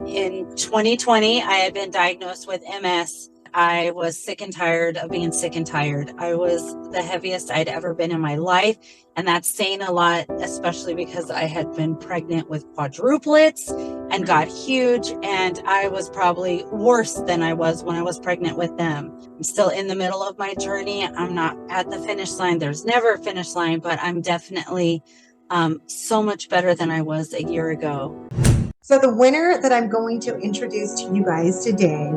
In 2020, I had been diagnosed with MS. I was sick and tired of being sick and tired. I was the heaviest I'd ever been in my life. And that's saying a lot, especially because I had been pregnant with quadruplets and got huge. And I was probably worse than I was when I was pregnant with them. I'm still in the middle of my journey. I'm not at the finish line. There's never a finish line, but I'm definitely so much better than I was a year ago. So the winner that I'm going to introduce to you guys today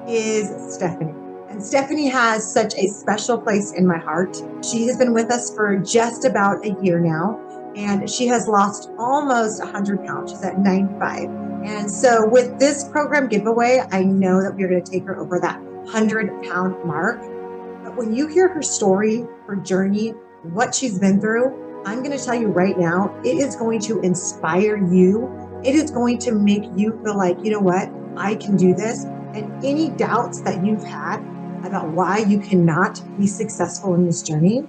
is Stephanie. And Stephanie has such a special place in my heart. She has been with us for just about a year now, and she has lost almost 100 pounds. She's at 95. And so with this program giveaway, I know that we're going to take her over that 100-pound mark. But when you hear her story, her journey, what she's been through, I'm going to tell you right now, it is going to inspire you. It is going to make you feel like, you know what, I can do this. And any doubts that you've had about why you cannot be successful in this journey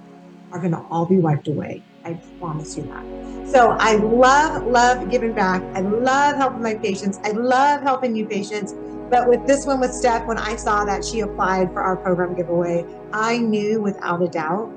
are going to all be wiped away. I promise you that. So I love giving back. I love helping my patients. I love helping new patients. But with this one with Steph, when I saw that she applied for our program giveaway, I knew without a doubt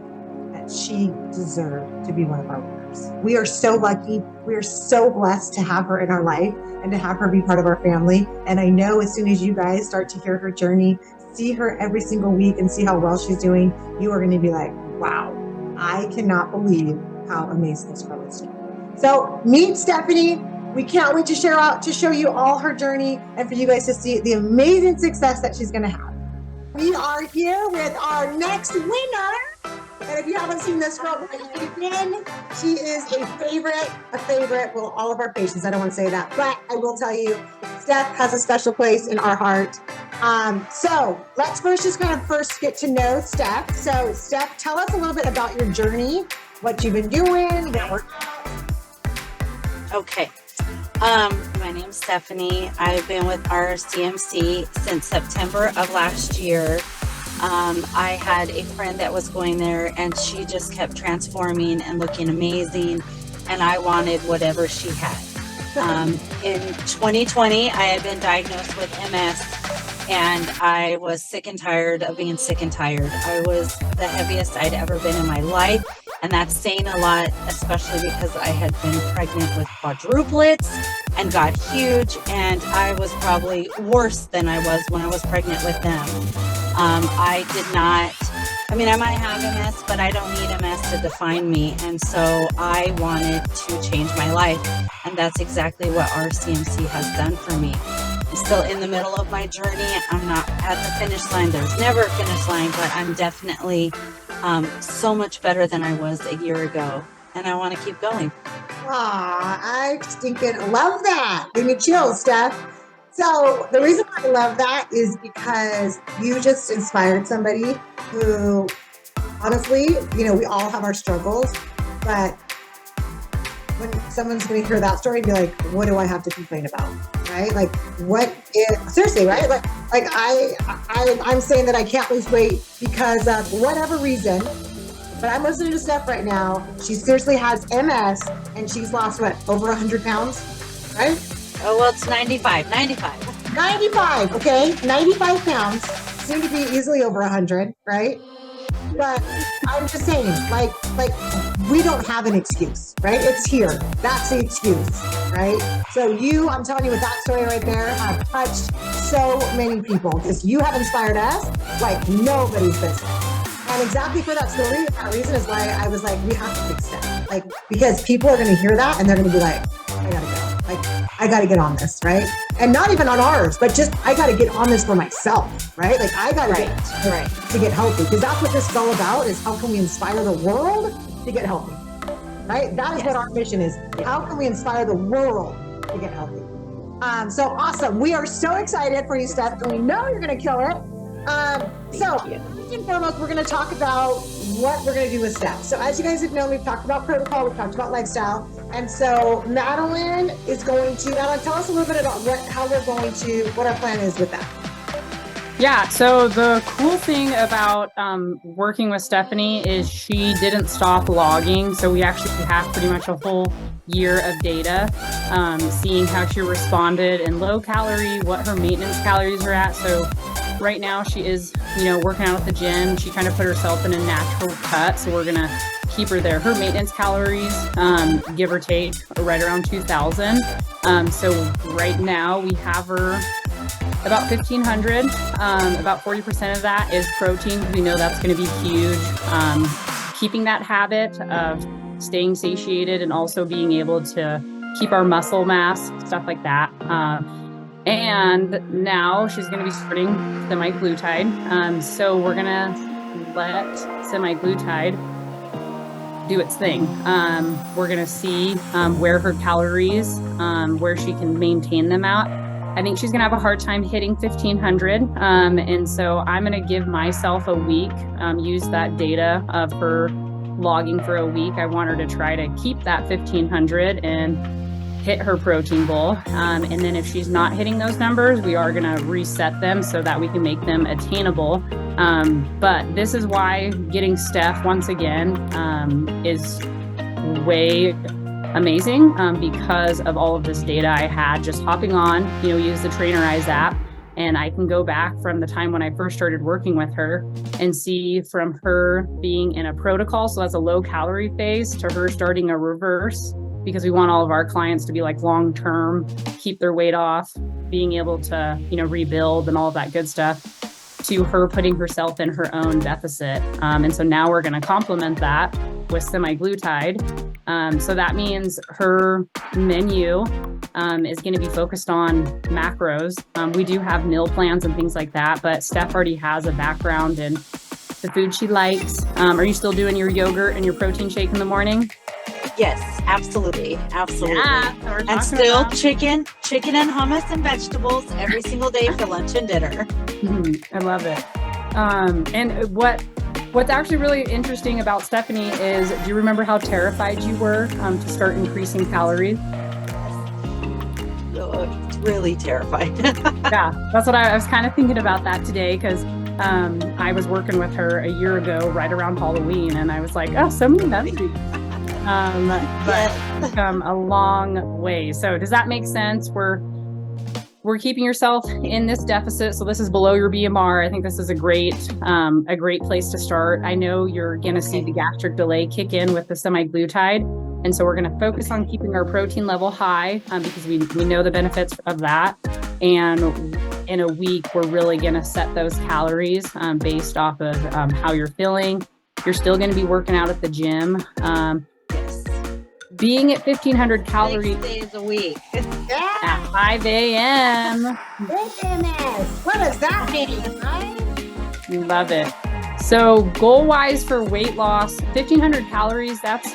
that she deserved to be one of our winners. We are so lucky. We are so blessed to have her in our life and to have her be part of our family. And I know as soon as you guys start to hear her journey, see her every single week and see how well she's doing, you are going to be like, wow, I cannot believe how amazing this girl is doing. So meet Stephanie. We can't wait to show you all her journey and for you guys to see the amazing success that she's going to have. We are here with our next winner. And if you haven't seen this girl again, she is a favorite. Well, all of our patients, I don't want to say that, but I will tell you, Steph has a special place in our heart. So let's just get to know Steph. So Steph, tell us a little bit about your journey, what you've been doing. Okay. My name's Stephanie. I've been with RCMC since September of last year. I had a friend that was going there and she just kept transforming and looking amazing, and I wanted whatever she had. In 2020, I had been diagnosed with MS, and I was sick and tired of being sick and tired. I was the heaviest I'd ever been in my life, and that's saying a lot, especially because I had been pregnant with quadruplets and got huge, and I was probably worse than I was when I was pregnant with them. I might have MS, but I don't need MS to define me. And so I wanted to change my life. And that's exactly what RCMC has done for me. I'm still in the middle of my journey. I'm not at the finish line. There's never a finish line, but I'm definitely so much better than I was a year ago. And I want to keep going. I stinking love that. Give me chills, Steph. So the reason I love that is because you just inspired somebody who, honestly, we all have our struggles, but when someone's going to hear that story and be like, what do I have to complain about? Right? Like, seriously, right? Like I'm saying that I can't lose weight because of whatever reason, but I'm listening to Steph right now. She seriously has MS and she's lost over 100 pounds, right? Oh, well, it's 95, okay? 95 pounds, seem to be easily over 100, right? But I'm just saying, like we don't have an excuse, right? It's here. That's the excuse, right? So I'm telling you, with that story right there, have touched so many people because you have inspired us like nobody's business. And exactly for that story, that reason is why I was like, we have to fix that. Like, because people are going to hear that and they're going to be like, I gotta go. I got to get on this, right? And not even on ours, but just, I got to get on this for myself, right? Like I got to get healthy, because that's what this is all about, is how can we inspire the world to get healthy, right? That is what our mission is. How can we inspire the world to get healthy? So awesome. We are so excited for you, Steph, and we know you're going to kill it. First and foremost, we're going to talk about what we're going to do with Steph. So as you guys have known, we've talked about protocol, we've talked about lifestyle. And so Madeline, tell us a little bit about what our plan is with that. Yeah, so the cool thing about working with Stephanie is she didn't stop logging. So we actually have pretty much a whole year of data, seeing how she responded in low calorie, what her maintenance calories are at. So right now she is, working out at the gym. She kind of put herself in a natural cut. So we're going to keep her there. Her maintenance calories, give or take, are right around 2,000. So right now we have her about 1,500. About 40% of that is protein. We know that's going to be huge. Keeping that habit of staying satiated and also being able to keep our muscle mass, stuff like that. And now she's going to be starting semaglutide. So we're going to let semaglutide do its thing. We're going to see where her calories, where she can maintain them at. I think she's going to have a hard time hitting 1,500. And so I'm going to give myself a week, use that data of her logging for a week. I want her to try to keep that 1,500 and hit her protein goal. And then if she's not hitting those numbers, we are going to reset them so that we can make them attainable. But this is why getting Steph once again is way amazing, because of all of this data I had just hopping on, use the Trainerize app, and I can go back from the time when I first started working with her and see from her being in a protocol, so that's a low calorie phase, to her starting a reverse, because we want all of our clients to be like long-term, keep their weight off, being able to, rebuild and all of that good stuff, to her putting herself in her own deficit. And so now we're going to complement that with semaglutide. So that means her menu is going to be focused on macros. We do have meal plans and things like that, but Steph already has a background in the food she likes. Are you still doing your yogurt and your protein shake in the morning? Yes, absolutely. Yeah, and still chicken and hummus and vegetables every single day for lunch and dinner. I love it. And what's actually really interesting about Stephanie is, do you remember how terrified you were to start increasing calories? It's really terrifying. Yeah, that's what I was kind of thinking about that today, because I was working with her a year ago, right around Halloween, and I was like, oh, so many memories. But it's come a long way. So does that make sense? We're keeping yourself in this deficit. So this is below your BMR. I think this is a great place to start. I know you're going to see the gastric delay kick in with the semaglutide. And so we're going to focus on keeping our protein level high, because we know the benefits of that. And in a week, we're really going to set those calories based off of how you're feeling. You're still going to be working out at the gym. Being at 1,500 calories 6 days a week at 5 a.m. Goodness, what does that mean, right? Love it. So goal-wise for weight loss, 1,500 calories, that's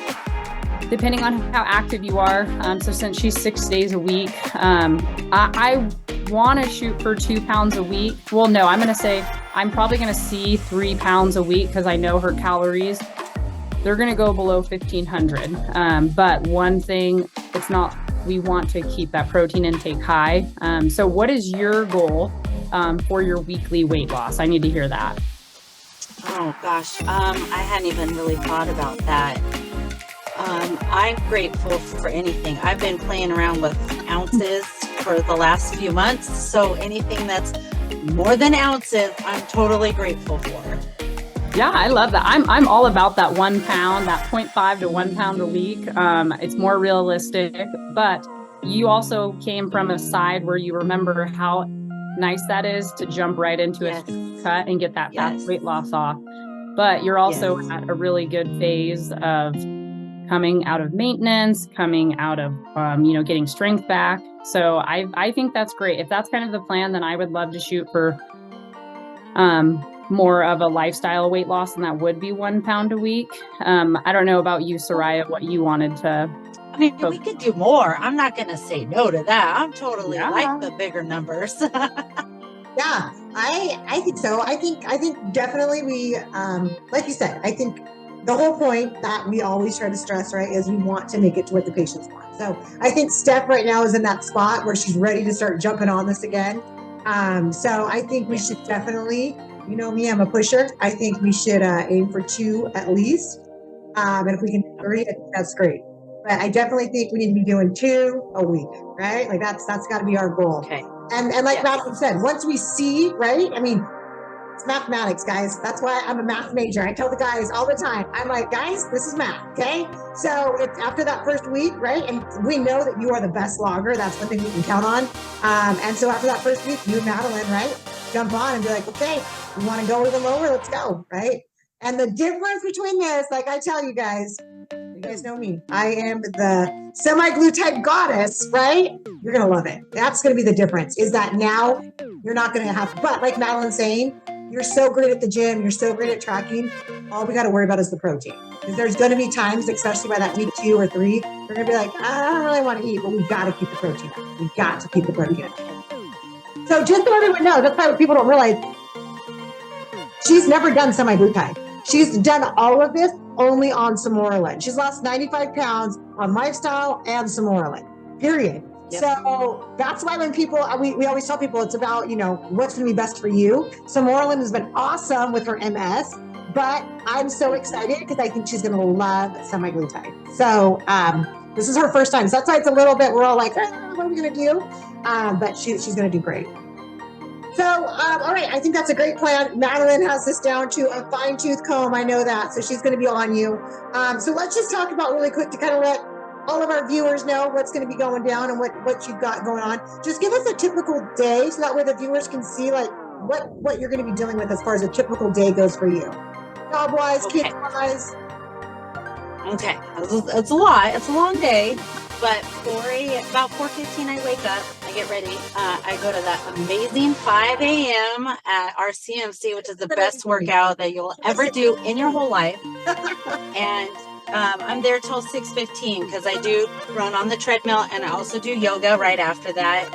depending on how active you are. So since she's 6 days a week, I want to shoot for 2 pounds a week. Well, no, I'm going to say I'm probably going to see 3 pounds a week, because I know her calories, they're going to go below 1,500. But one thing, we want to keep that protein intake high. So what is your goal for your weekly weight loss? I need to hear that. Oh gosh, I hadn't even really thought about that. I'm grateful for anything. I've been playing around with ounces for the last few months. So anything that's more than ounces, I'm totally grateful for. Yeah, I love that. I'm all about that 1 pound, that 0.5 to 1 pound a week. It's more realistic, but you also came from a side where you remember how nice that is to jump right into a cut and get that fast weight loss off. But you're also at a really good phase of coming out of maintenance, coming out of, getting strength back. So I think that's great. If that's kind of the plan, then I would love to shoot for more of a lifestyle weight loss, and that would be 1 pound a week. I don't know about you, Soraya, what you wanted to. I mean, we could do more. I'm not going to say no to that. I'm totally like the bigger numbers. Yeah, I think so. I think definitely we, like you said, I think the whole point that we always try to stress, right, is we want to make it to what the patients want. So I think Steph right now is in that spot where she's ready to start jumping on this again. So I think we should definitely, you know me, I'm a pusher. I think we should aim for 2 at least. And if we can do 3, that's great. But I definitely think we need to be doing 2 a week, right? Like that's got to be our goal. Okay. And like Madeline said, once we see, right? I mean, it's mathematics, guys. That's why I'm a math major. I tell the guys all the time, I'm like, guys, this is math, okay? So it's after that first week, right? And we know that you are the best logger. That's one thing we can count on. And so after that first week, you and Madeline, right? Jump on and be like, okay, we want to go even lower, let's go, right? And the difference between this, like I tell you guys know me. I am the semi-glue type goddess, right? You're going to love it. That's going to be the difference, is that now you're not going to have, but like Madeline's saying, you're so great at the gym, you're so great at tracking, all we got to worry about is the protein. Because there's going to be times, especially by that week 2 or 3, you're going to be like, I don't really want to eat, but we've got to keep the protein up. We've got to keep the protein up. So just so everyone knows, that's why what people don't realize, she's never done semi-glutide. She's done all of this only on Samoralin. She's lost 95 pounds on lifestyle and Samoralin, period. Yep. So that's why when people, we always tell people it's about, you know, what's going to be best for you. Samoralin has been awesome with her MS, but I'm so excited because I think she's going to love semi-glutide. So this is her first time. So that's why it's a little bit, we're all like, what are we going to do? But she's going to do great. So, all right, I think that's a great plan. Madeline has this down to a fine-tooth comb. I know that. So she's going to be on you. So let's just talk about really quick to kind of let all of our viewers know what's going to be going down and what you've got going on. Just give us a typical day so that way the viewers can see like what you're going to be dealing with as far as a typical day goes for you. Job-wise, kids-wise. Okay, it's a lot. It's a long day. But about 4:15, I wake up, I get ready. I go to that amazing 5 a.m. at RCMC, which is the best workout that you'll ever do in your whole life. And I'm there till 6:15 because I do run on the treadmill and I also do yoga right after that.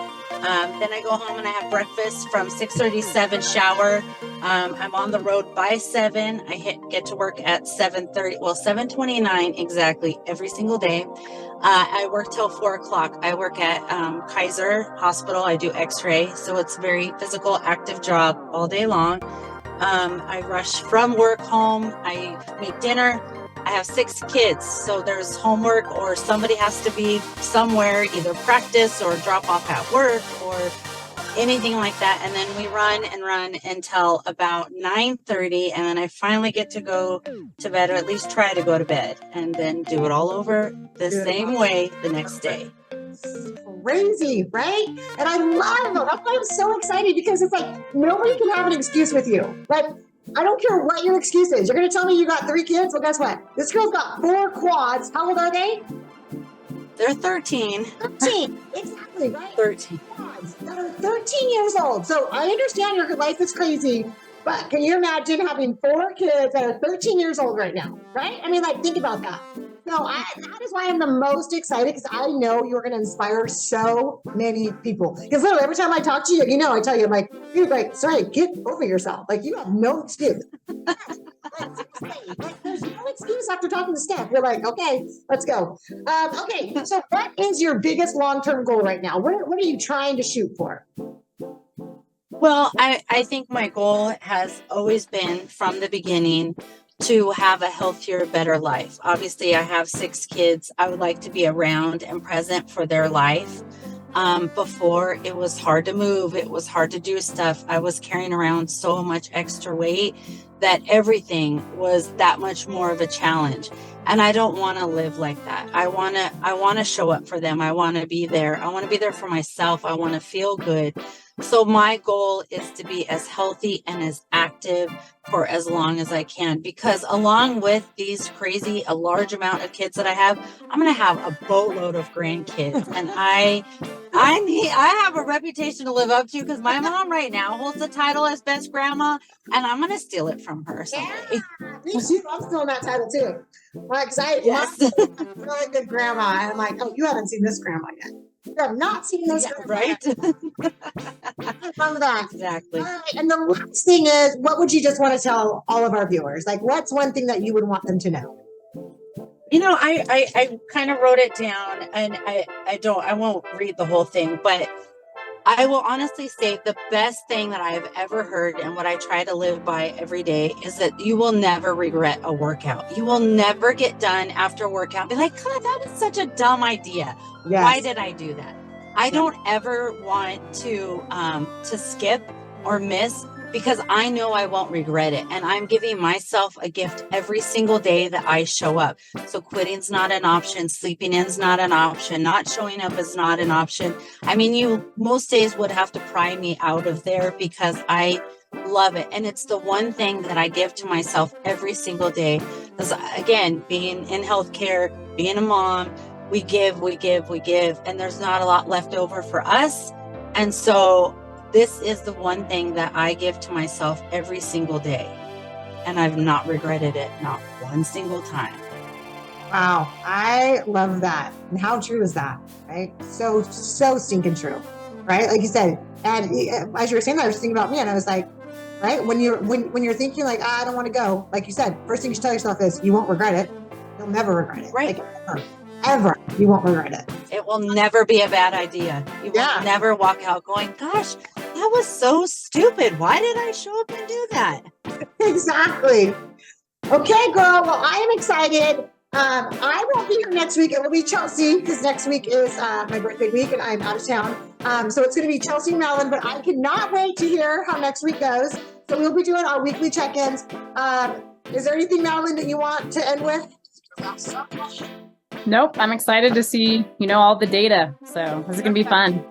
Then I go home and I have breakfast from 6:37, shower. I'm on the road by 7. I get to work at 7:30, well, 7:29 exactly every single day. I work till 4 o'clock. I work at Kaiser Hospital. I do x-ray. So it's a very physical, active job all day long. I rush from work home. I make dinner. I have 6 kids. So there's homework or somebody has to be somewhere, either practice or drop off at work or anything like that. And then we run until about 9:30. And then I finally get to go to bed, or at least try to go to bed, and then do it all over the same way the next day. Crazy, right? And I love it. That's why I'm so excited, because it's like nobody can have an excuse with you. Like, I don't care what your excuse is. You're going to tell me you got 3 kids? Well, guess what? This girl's got 4 quads. How old are they? They're 13. 13, exactly, right? 13. That are 13 years old. So I understand your life is crazy, but can you imagine having 4 kids that are 13 years old right now, right? I mean, like, think about that. So that is why I'm the most excited, because I know you're going to inspire so many people. Because literally every time I talk to you, you know, I tell you, I'm like, dude, like, sorry, get over yourself. Like, you have no excuse. Like, there's no excuse after talking to Steph. You're like, okay, let's go. Okay, so what is your biggest long-term goal right now? What are you trying to shoot for? Well, I think my goal has always been from the beginning to have a healthier, better life. Obviously, I have 6 kids. I would like to be around and present for their life. Before, it was hard to move. It was hard to do stuff. I was carrying around so much extra weight that everything was that much more of a challenge. And I don't want to live like that. I want to show up for them. I want to be there. I want to be there for myself. I want to feel good. So my goal is to be as healthy and as active for as long as I can, because along with these a large amount of kids that I have, I'm going to have a boatload of grandkids. And I have a reputation to live up to, because my mom right now holds the title as best grandma, and I'm going to steal it from her someday. Yeah, me too. I'm stealing that title too. Like, Yes. I'm a really good grandma. And I'm like, oh, you haven't seen this grandma yet. You have not seen this grandma right? yet. I love that. Exactly. All right, and the last thing is, what would you just want to tell all of our viewers? Like, what's one thing that you would want them to know? You know, I kind of wrote it down, and I won't read the whole thing, but I will honestly say the best thing that I have ever heard and what I try to live by every day is that you will never regret a workout. You will never get done after a workout and be like, God, that was such a dumb idea. Why Yes. did I do that? I don't ever want to skip or miss because I know I won't regret it. And I'm giving myself a gift every single day that I show up. So quitting's not an option. Sleeping in's not an option. Not showing up is not an option. I mean, you most days would have to pry me out of there because I love it. And it's the one thing that I give to myself every single day. Because again, being in healthcare, being a mom, we give, we give, we give, and there's not a lot left over for us. And so this is the one thing that I give to myself every single day. And I've not regretted it, not one single time. Wow, I love that. And how true is that, right? So stinking true, right? Like you said, and as you were saying that, I was thinking about me, and I was like, right, when you're thinking like, I don't want to go, like you said, first thing you should tell yourself is you won't regret it. You'll never regret it. Right. Like ever, you won't regret it. It will never be a bad idea. You will never walk out going, gosh, that was so stupid. Why did I show up and do that? Exactly. Okay, girl. Well, I am excited. I won't be here next week. It will be Chelsea because next week is my birthday week and I'm out of town. So it's going to be Chelsea and Melon, but I cannot wait to hear how next week goes. So we'll be doing our weekly check-ins. Is there anything, Madeline, that you want to end with? Nope. I'm excited to see, all the data. So this is going to be fun.